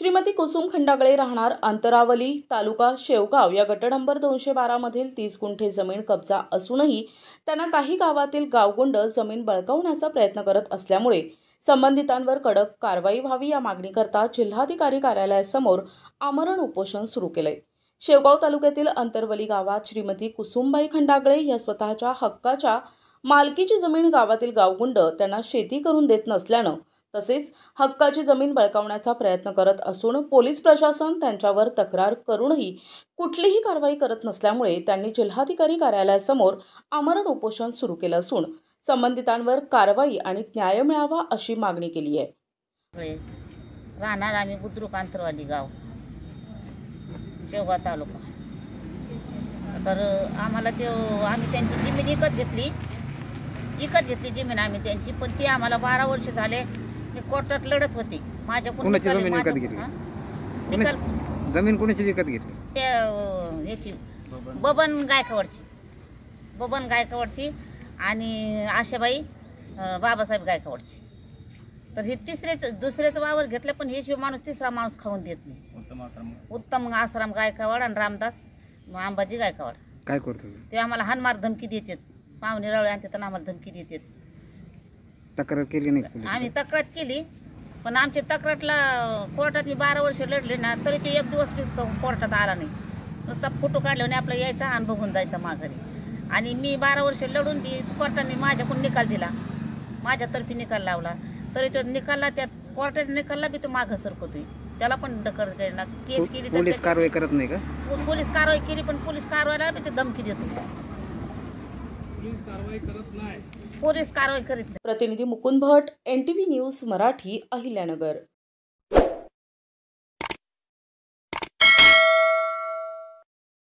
श्रीमती कुसुम खंडागळे राहणार अंतरावली तालुका शेवगाव या गट नंबर 212 मधील 30 गुंठे जमीन कब्जा असूनही त्यांना काही गावातील गावगुंड जमीन बळकावण्याचा प्रयत्न करत असल्यामुळे संबंधितांवर कडक कारवाई व्हावी या मागणीकरता जिल्हाधिकारी कार्यालयासमोर आमरण उपोषण सुरू केले। शेवगाव तालुक्यातील अंतरवली गावात श्रीमती कुसुमबाई खंडागळे या स्वतःच्या हक्काच्या मालकीची जमीन गावातील गावगुंड त्यांना शेती करून देत नसल्यानं तसेच हक्काची जमीन बळकावण्याचा प्रयत्न करत असून पोलीस प्रशासन त्यांच्यावर तक्रार करूनही कुठलीही कारवाई करत नसल्यामुळे त्यांनी जिल्हाधिकारी कार्यालयासमोर आमरण उपोषण सुरू केलं असून संबंधितांवर कारवाई आणि न्याय मिळावा अशी मागणी केली आहे। राहणार आम्ही बुद्रुक अंतरवाली गाव शेवगाव तालुका। तर आम्हाला आम्ही त्यांची जमीन विकत घेतली जमीन आम्ही त्यांची, पण ती आम्हाला 12 वर्ष झाले मी कोर्टात लढत होती। माझ्याकडून जमीन विकत घेतली? जमीन कोणाची विकत घेतली? त्या याची बबन गायकवाडची आणि आशाबाई बाबासाहेब गायकवाडची। तर हे दुसऱ्याचं वावर घेतलं, पण हे शिव माणूस तिसरा माणूस खाऊन देत नाही। उत्तम आसाराम गायकवाड आणि रामदास अंबाजी गायकवाड काय करतो ते आम्हाला हानमार धमकी देतात, पाहुणे रवळे आणतात आणि आम्हाला धमकी देतात। तक्रार केली नाही? आम्ही तक्रार केली, पण आमच्या तक्रारला कोर्टात मी 12 वर्ष लढले ना, तरी तो एक दिवस कोर्टात आला नाही। नुसता फोटो काढल्याने आपला यायचा आणि बघून जायचा माघारी। आणि मी 12 वर्ष लढून बी कोर्टाने माझ्याकडून निकाल दिला, माझ्यातर्फे निकाल लावला, तरी तो निकालला त्या कोर्टाने निकालला बी तो मागं सरकतोय। त्याला पण डकर केस केली, पोलीस कारवाई करत नाही का? पोलीस कारवाई केली, पण पोलीस कारवाईला बी ते धमकी देतो। पोलीस कारवाई करत नाही, पोलीस कारवाई करीत नाही। प्रतिनिधी मुकुंद भट, NTV न्यूज मराठी, अहिल्यानगर।